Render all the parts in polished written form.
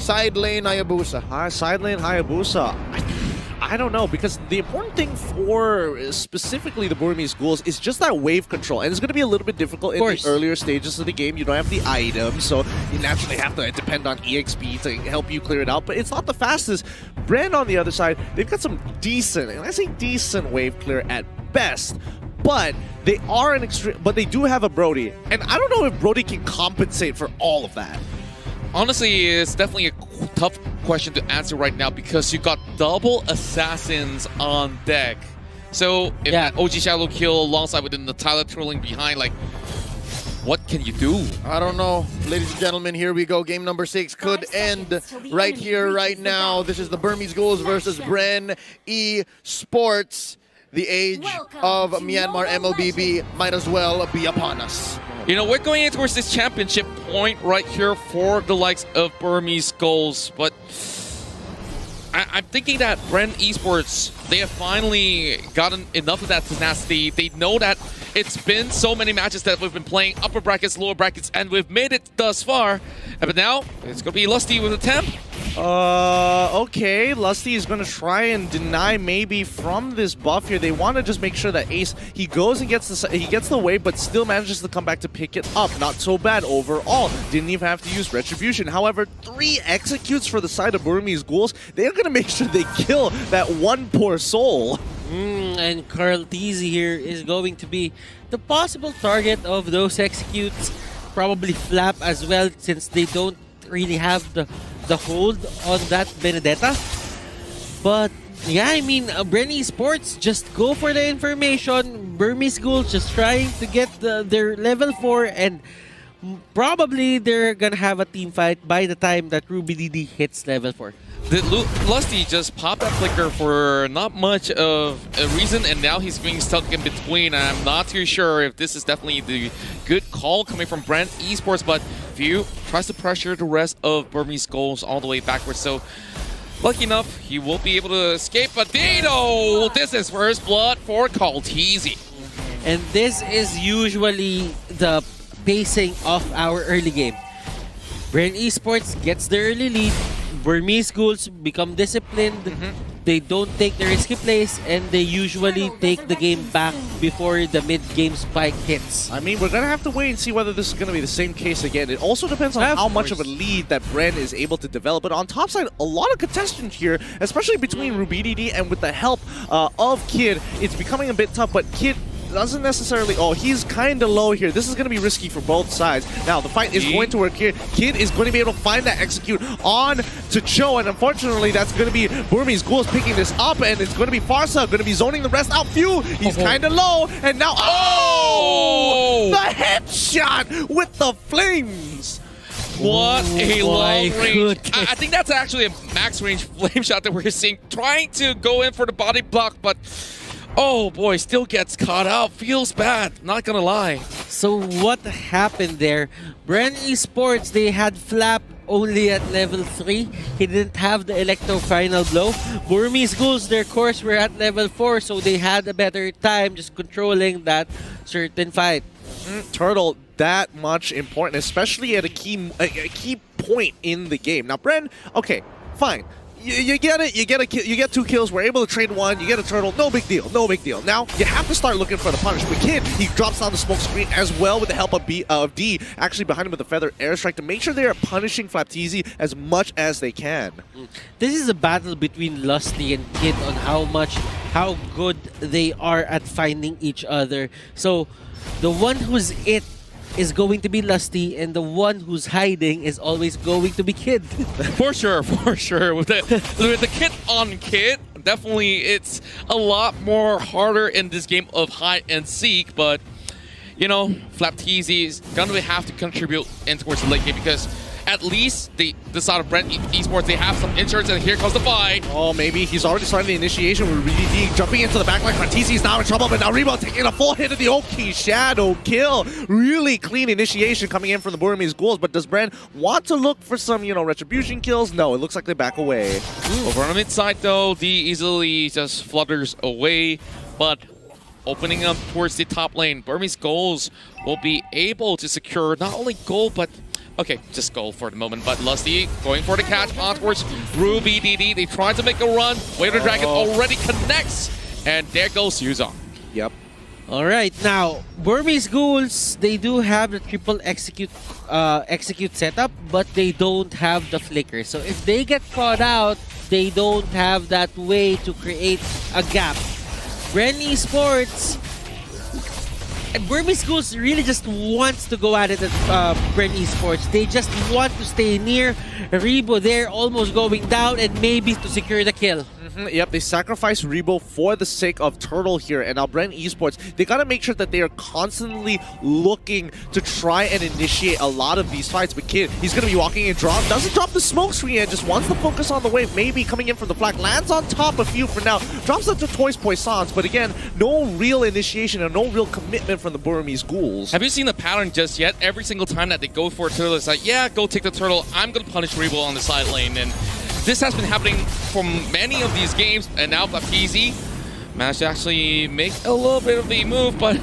Side lane Hayabusa. Side lane Hayabusa. I don't know, because the important thing for specifically the Burmese Ghouls is just that wave control, and it's going to be a little bit difficult in the earlier stages of the game. You don't have the items, so you naturally have to depend on EXP to help you clear it out, but it's not the fastest. Bren on the other side, they've got some decent, and I say decent wave clear at best, but they are an extreme, but they do have a Brody, and I don't know if Brody can compensate for all of that. Honestly, it's definitely a tough question to answer right now because you got double assassins on deck. So if that OG Shadow kill alongside with the Tyler trailing behind, like, what can you do? I don't know. Ladies and gentlemen, here we go. Game number 6 could end right here, right now. This is the Burmese Ghouls versus Bren Esports. The age of Myanmar MLBB might as well be upon us. You know, we're going in towards this championship point right here for the likes of Burmese Ghouls, but I'm thinking that Bren Esports, they have finally gotten enough of that tenacity. They know that it's been so many matches that we've been playing upper brackets, lower brackets, and we've made it thus far. But now, it's going to be Lusty with a temp. Okay, Lusty is going to try and deny maybe from this buff here. They want to just make sure that Ace, he goes and gets the wave, but still manages to come back to pick it up. Not so bad overall. Didn't even have to use Retribution. However, 3 executes for the side of Burmese Ghouls. They're going to make sure they kill that one poor soul. And Carl Teasy here is going to be the possible target of those executes. Probably Flap as well, since they don't really have the hold on that Benedetta. But yeah, I mean, Bren Esports just go for the information. Burmese Ghouls just trying to get their level 4, and probably they're gonna have a team fight by the time that Ruby DD hits level 4. Did Lusty just pop that flicker for not much of a reason, and now he's being stuck in between? I'm not too sure if this is definitely the good call coming from Bren Esports, but View tries to pressure the rest of Burmese Ghouls all the way backwards. So lucky enough, he will be able to escape. But Dino, this is first blood for Kaltizi. And this is usually the pacing of our early game. Bren Esports gets the early lead. Burmese Ghouls become disciplined. They don't take the risky plays, and they usually take the game back before the mid-game spike hits. I mean, we're going to have to wait and see whether this is going to be the same case again. It also depends on how much of a lead that Bren is able to develop. But on top side, a lot of contestant here, especially between Ruby DD and with the help of Kid. It's becoming a bit tough, but Kid doesn't necessarily... Oh, he's kind of low here. This is going to be risky for both sides. Now, the fight is going to work here. Kid is going to be able to find that execute on to Cho, and unfortunately, that's going to be Burmese Ghouls picking this up, and it's going to be Farsa going to be zoning the rest out. Few, he's kind of low, and now... Oh! The headshot with the flames! What a long range. I think that's actually a max range flame shot that we're seeing. Trying to go in for the body block, but... Oh boy, still gets caught out. Feels bad, not gonna lie. So what happened there? Bren Esports, they had Flap only at level 3. He didn't have the Electro Final Blow. Burmese Ghouls, their course, were at level 4, so they had a better time just controlling that certain fight. Turtle, that much important, especially at a key point in the game. Now, Bren, okay, fine. You get it. You get 2 kills. We're able to trade 1. You get a turtle. No big deal. No big deal. Now you have to start looking for the punish. But Kid, he drops down the smoke screen as well with the help of D, actually behind him with the feather airstrike to make sure they are punishing Flapteezy as much as they can. This is a battle between Lusty and Kid on how good they are at finding each other. So the one who's it is going to be Lusty, and the one who's hiding is always going to be Kid. For sure, for sure. With the Kid on Kid, definitely it's a lot more harder in this game of hide and seek, but you know, Flapteezy is gonna have to contribute in towards the late game because at least the side of Bren Esports, they have some insurance, and here comes the fight. Oh, maybe he's already started the initiation with RDD jumping into the backline. Flapteezy's now in trouble, but now Rebo taking a full hit of the Oki Shadow kill. Really clean initiation coming in from the Burmese Ghouls, but does Bren want to look for some, you know, retribution kills? No, it looks like they back away. Over on the mid side though, D easily just flutters away, but opening up towards the top lane, Burmese Ghouls will be able to secure not only gold, but Okay, just go for the moment. But Lusty going for the catch on towards Ruby DD. They try to make a run. Waiter Dragon already connects. And there goes Yuzong. Yep. All right, now Burmese Ghouls, they do have the triple execute setup, but they don't have the flicker. So if they get caught out, they don't have that way to create a gap. Bren Esports and Burmese Ghouls really just wants to go at it at Bren Esports. They just want to stay near Rebo there, almost going down, and maybe to secure the kill. Yep, they sacrifice Rebo for the sake of Turtle here, and now Bren Esports, they gotta make sure that they are constantly looking to try and initiate a lot of these fights. But Kid, he's gonna be walking in, doesn't drop the smoke screen and just wants to focus on the wave, maybe coming in from the flag, lands on top a few for now, drops it to Toys Poissons, but again, no real initiation and no real commitment from the Burmese Ghouls. Have you seen the pattern just yet? Every single time that they go for a turtle, it's like, yeah, go take the turtle. I'm going to punish Rebo on the side lane. And this has been happening for many of these games. And now Baptiste managed to actually make a little bit of the move, but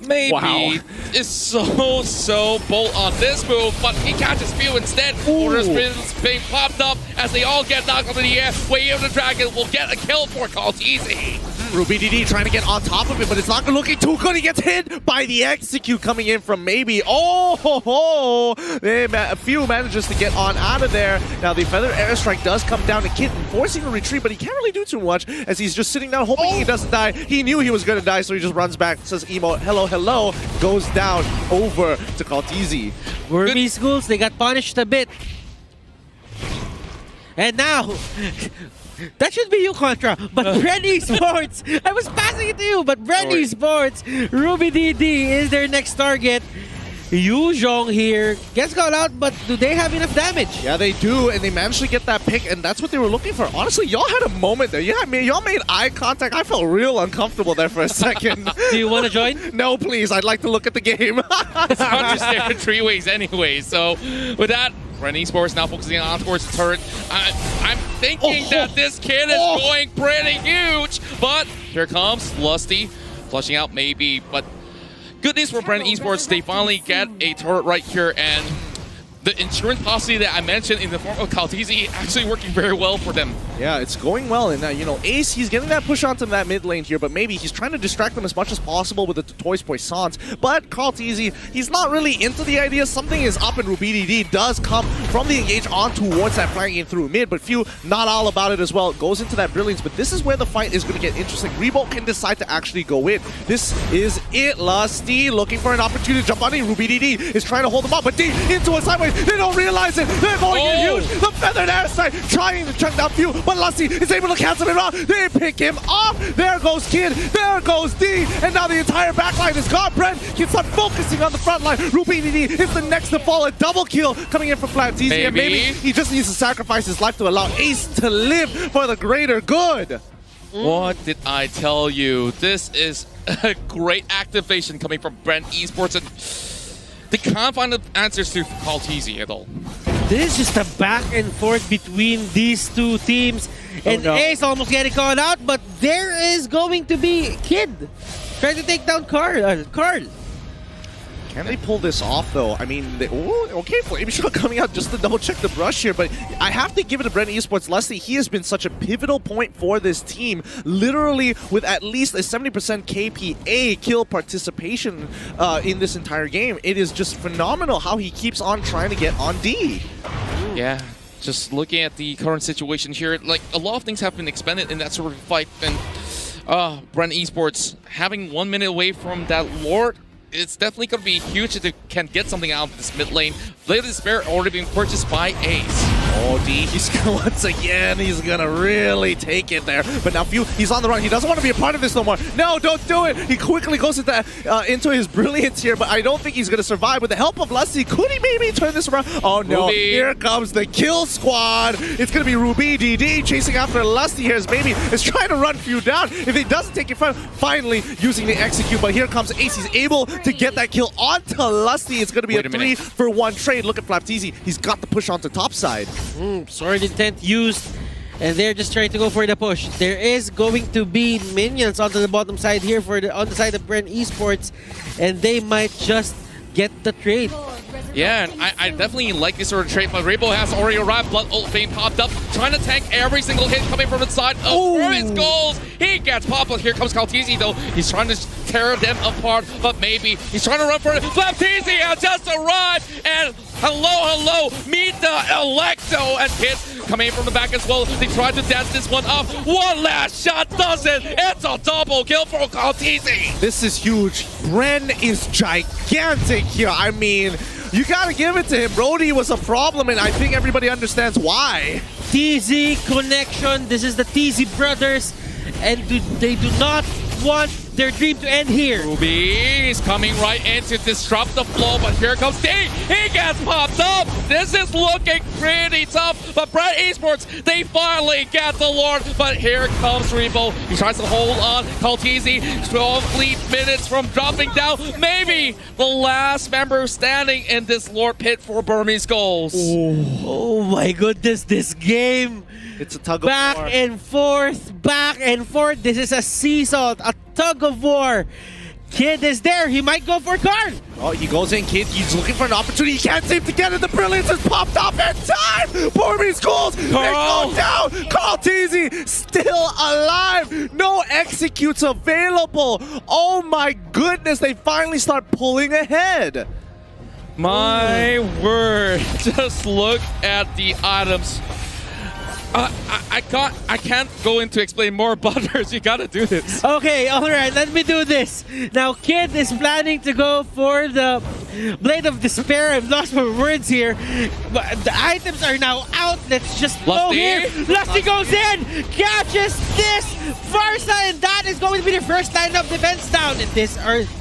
maybe is so bold on this move, but he catches few instead. Order spins being popped up as they all get knocked up in the air. Waiter Dragon will get a kill for Easy. Ruby DD trying to get on top of it, but it's not looking too good. He gets hit by the execute coming in from maybe. Oh ho ho! A few manages to get on out of there. Now the Feather Airstrike does come down to Kitten, forcing a retreat, but he can't really do too much as he's just sitting down hoping he doesn't die. He knew he was going to die, so he just runs back, says emo, hello, hello, goes down over to Kaltizi. Burmese Ghouls, they got punished a bit. And now, that should be you, Contra, but Bren Esports, I was passing it to you, but Bren Esports, Ruby DD is their next target. Yuzong here gets caught out, but do they have enough damage? Yeah, they do, and they managed to get that pick, and that's what they were looking for. Honestly, y'all had a moment there. Y'all made eye contact. I felt real uncomfortable there for a second. Do you want to join? No, please. I'd like to look at the game. It's not just there in 3 ways anyway. So with that, Bren Esports now focusing on towards the turret. I'm thinking that this kid is going pretty huge, but here comes Lusty, flushing out maybe, but good news for Bren Esports, they finally get a turret right here, and the insurance policy that I mentioned in the form of Kaltizi actually working very well for them. Yeah, it's going well, and you know, Ace, he's getting that push onto that mid lane here, but maybe he's trying to distract them as much as possible with the Toys Poissons. But Kaltizi, he's not really into the idea. Something is up, and Ruby DD does come from the engage on towards that flagging through mid, but few not all about it as well. It goes into that brilliance, but this is where the fight is going to get interesting. Rebo can decide to actually go in. This is it. Lusty looking for an opportunity to jump on it. Ruby DD is trying to hold him up, but D into a sideways. They don't realize it. They're going in huge. The Feathered Airstrike trying to chunk down few, but Lusty is able to cancel it off. They pick him off. There goes Kid. There goes D. And now the entire backline is gone. Bren can start focusing on the front line. Ruby DD is the next to fall. A double kill coming in from Flatteezy. And maybe he just needs to sacrifice his life to allow Ace to live for the greater good. What did I tell you? This is a great activation coming from Bren Esports, and they can't find the answers to Kaltizi at all. This is just a back and forth between these two teams. And Ace almost getting caught out, but there is going to be Kid trying to take down Carl. Can they pull this off, though? I mean, okay, Flame Shot coming out just to double-check the brush here, but I have to give it to Bren Esports. Leslie, he has been such a pivotal point for this team, literally with at least a 70% KPA kill participation in this entire game. It is just phenomenal how he keeps on trying to get on D. Yeah, just looking at the current situation here, like, a lot of things have been expended in that sort of fight, and Bren Esports having 1 minute away from that Lord, it's definitely going to be huge if they can get something out of this mid lane. Blade of Despair already being purchased by Ace. Oh, D, he's once again, he's gonna really take it there. But now he's on the run. He doesn't want to be a part of this no more. No, don't do it. He quickly goes into his brilliance here, but I don't think he's gonna survive. With the help of Lusty, could he maybe turn this around? Oh no, Ruby. Here comes the kill squad. It's gonna be Ruby DD chasing after Lusty here as maybe is trying to run few down. If he doesn't take it front, finally using the execute, but here comes Ace. He's able to get that kill onto Lusty. It's gonna be a 3-for-1 trade. Look at Flapteezy. He's got the push onto top side. Sword intent used, and they're just trying to go for the push. There is going to be minions onto the bottom side here on the side of Bren Esports, and they might just get the trade. Yeah, and I definitely like this sort of trait, but Rainbow has already arrived. Blood Ult Vein popped up, trying to tank every single hit coming from the side of Burmese Ghouls. He gets popped, but here comes Kaltizi though. He's trying to tear them apart, but maybe he's trying to run for it. Flaptizi has just arrived, and hello, meet the Electo, and Kid coming in from the back as well. They tried to dance this one up. One last shot does it. It's a double kill for Kaltizi. This is huge. Bren is gigantic here. I mean, you gotta give it to him. Brody was a problem, and I think everybody understands why. TZ connection. This is the TZ brothers, and they do not want their dream to end here. Ruby is coming right in to disrupt the flow, but here comes D. He gets popped up. This is looking pretty tough, but Bren Esports, they finally get the Lord, but here comes Rebo. He tries to hold on. Kaltizi, 12 minutes from dropping down. Maybe the last member standing in this Lord pit for Burmese Ghouls. Oh my goodness, this game. It's a tug of war. Back and forth. This is a seesaw, a tug of war. Kid is there. He might go for card. Oh, he goes in, Kid. He's looking for an opportunity. He can't seem to get it. The brilliance has popped up in time. Burmese Ghouls, they go down. Kaltizi still alive. No executes available. Oh my goodness. They finally start pulling ahead. My word. Just look at the items. I can't go into explain more, Butters. You gotta do this. Okay, alright, let me do this. Now, Kid is planning to go for the Blade of Despair. I've lost my words here. But the items are now out. Let's just go here. Lusty goes in, catches this Farsa, and that is going to be the first line of defense down. And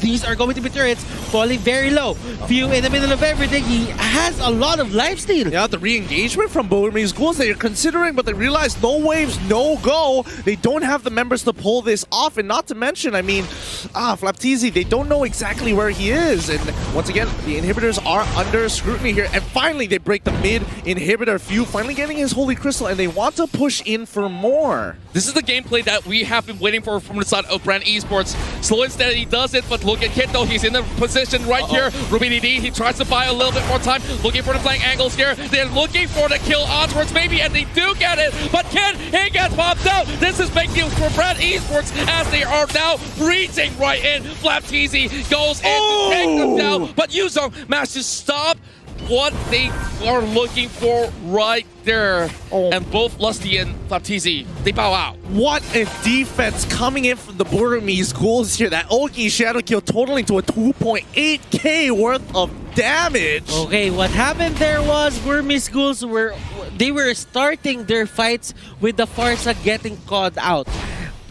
these are going to be turrets falling very low. Few in the middle of everything. He has a lot of lifesteal. Yeah, the re-engagement from Burmese Ghouls they are considering, but they realize no waves, no go. They don't have the members to pull this off, and not to mention, I mean, Flaptizi, they don't know exactly where he is. And once again, the inhibitors are under scrutiny here. And finally, they break the mid inhibitor. Few finally getting his Holy Crystal, and they want to push in for more. This is the gameplay that we have been waiting for from the side of Bren Esports. Slow and steady, he does it, but look at Kid though. He's in the position right here. Ruby DD, he tries to buy a little bit more time, looking for the flank angles here. They're looking for the kill onwards maybe, and they do get it. But Kid, he gets popped out. This is big news for Bren Esports as they are now reaching right in. Flaptizi goes in to take them down, but Yuzong managed to stop what they are looking for right there. And both Lusty and Flaptizi, they bow out. What a defense coming in from the Burmese Ghouls here. That Oki Shadow Kill totaling to a 2.8k worth of damage. Okay, what happened there was Burmese Ghouls were starting their fights with the Farsa getting caught out.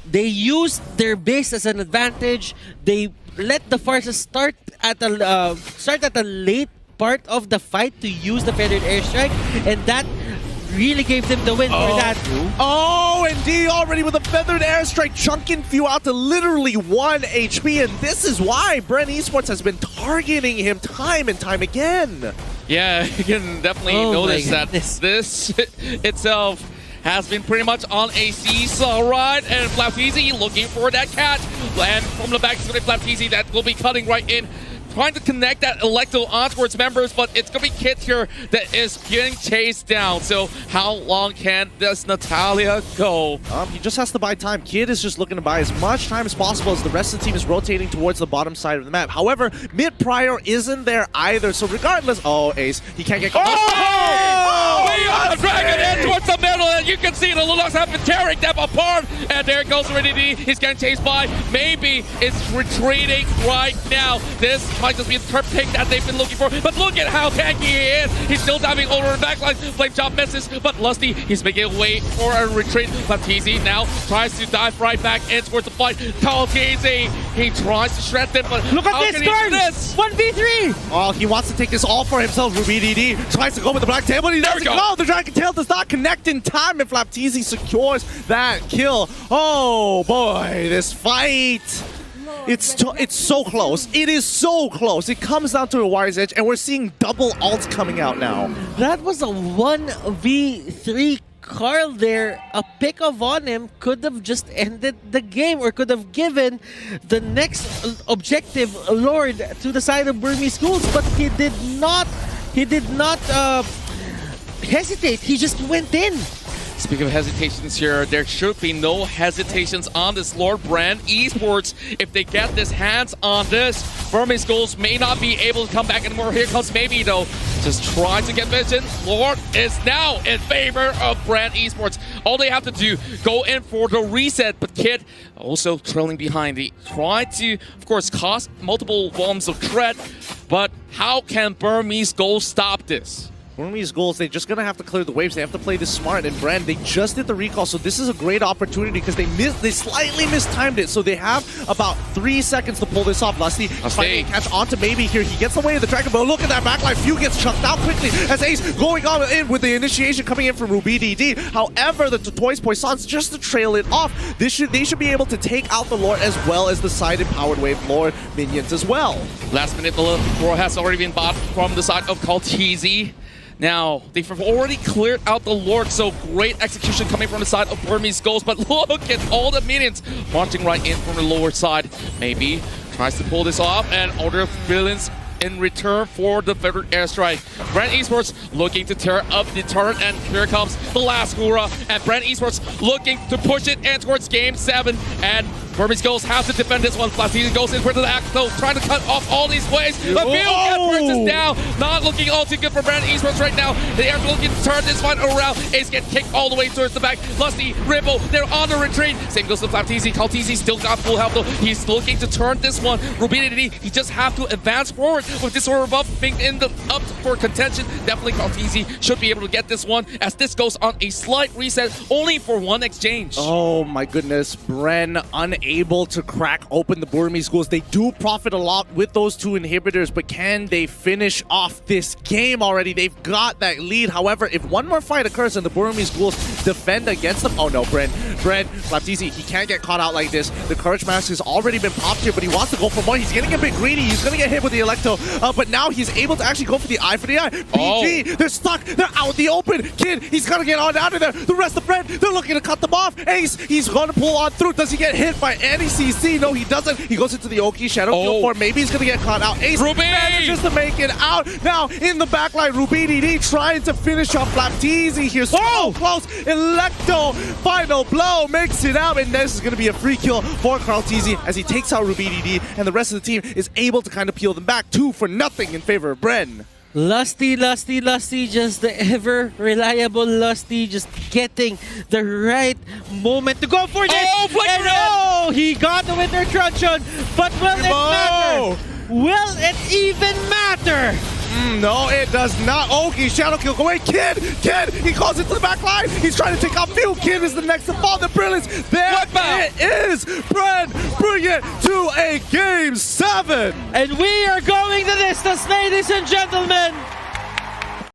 They used their base as an advantage. They let the Farsa start at a late part of the fight to use the feathered airstrike, and that really gave them the win for that. Oh, and D already with a feathered airstrike chunking Few out to literally 1 HP, and this is why Bren Esports has been targeting him time and time again. Yeah, you can definitely notice that this itself has been pretty much on a seesaw ride, and Flaptizi looking for that catch. And from the back, it's going to be Flaptizi that will be cutting right in, trying to connect that Electo onto its members, but it's going to be Kit here that is getting chased down. So how long can this Natalia go? He just has to buy time. Kid is just looking to buy as much time as possible as the rest of the team is rotating towards the bottom side of the map. However, mid prior isn't there either, so regardless... Oh, Ace, he can't get... We are dragging in towards the middle, and you can see the Lunox have been tearing them apart. And there goes Ruby D. He's getting chased by. Maybe it's retreating right now. This might just be the turf pick that they've been looking for, but look at how tanky he is. He's still diving over the backline. Flame Chop misses, but Lusty, he's making a way for a retreat. Flaptizi now tries to dive right back in towards the fight. Kaltizi, he tries to shred them, but look at this card! 1v3! Oh, he wants to take this all for himself. Ruby DD tries to go with the black tail, but he doesn't go. The Dragon Tail does not connect in time, and Flaptizi secures that kill. Oh boy, this fight. It's so close. It is so close. It comes down to a wire's edge, and we're seeing double ults coming out now. That was a 1v3 Carl there, a pick off on him could have just ended the game or could have given the next objective Lord to the side of Burmese Ghouls, but he did not hesitate. He just went in. Speaking of hesitations here, there should be no hesitations on this Lord. Bren Esports, if they get this hands on this, Burmese Ghouls may not be able to come back anymore. Here comes Maybe though, just trying to get vision. Lord is now in favor of Bren Esports. All they have to do, go in for the reset, but Kid also trailing behind. He tried to, of course, cost multiple bombs of threat, but how can Burmese Ghouls stop this? Burmese Ghouls, they're just going to have to clear the waves. They have to play this smart. And Bren, they just did the recall, so this is a great opportunity because they slightly mistimed it. So they have about 3 seconds to pull this off. Lusty trying to catch onto Maybe here. He gets away with the Dragon, but look at that backline. Few gets chucked out quickly as Ace going on in with the initiation coming in from RubyDD. However, the Toys Poissons, just to trail it off, they should be able to take out the Lord as well as the side empowered wave Lord minions as well. Last minute, the Roar has already been bought from the side of Kaltizi. Now, they've already cleared out the Lord, so great execution coming from the side of Burmese Ghouls, but look at all the minions marching right in from the lower side. Maybe tries to pull this off, and Order of Villains in return for the feathered airstrike. Bren Esports looking to tear up the turret, and here comes the last Hura, and Bren Esports looking to push it in towards Game 7, and Burmese Ghouls have to defend this one. Plastine goes in for the act, though, trying to cut off all these waves. The field burns down. Not looking all too good for Bren Esports right now. They are looking to turn this fight around. Ace get kicked all the way towards the back. Lusty, Ripple, they're on the retreat. Same goes to Flapteezy. Kaltizi still got full health, though. He's looking to turn this one. RubyDD, he just have to advance forward with this order buff being in the up for contention. Definitely Kaltizi should be able to get this one as this goes on a slight reset, only for one exchange. Oh my goodness, Bren unable to crack open the Burmese Ghouls. They do profit a lot with those two inhibitors, but can they finish off this game already? They've got that lead. However, if one more fight occurs and the Burmese Ghouls defend against them, oh no, Bren, Flapteezy, he can't get caught out like this. The Courage Mask has already been popped here, but he wants to go for more. He's getting a bit greedy. He's going to get hit with the Electo, but now he's able to actually go for the eye for the eye. PG, they're stuck. They're out in the open. Kid, he's going to get on out of there. The rest of Bren, they're looking to cut them off. Ace, he's going to pull on through. Does he get hit by any CC? No, he doesn't. He goes into the Oki Shadow Field for maybe he's going to get caught out. Ace manages to make it out. Now, in the backline, RubyDD trying to finish off Flapteezy here. So close. Electo, final blow, makes it out. And this is going to be a free kill for Kaltizi as he takes out RubyDD, and the rest of the team is able to kind of peel them back 2-0 in favor of Bren. Lusty, just the ever reliable Lusty, just getting the right moment to go for this. Oh, he got the Winter Truncheon, but will it matter? Will it even matter? No, it does not. Oki, Shadow Kill, go away. Kid, he calls it to the back line. He's trying to take out Few. Kid is the next to fall. The Brilliance, there it is. Bren, bring it to a Game 7. And we are going the distance, ladies and gentlemen.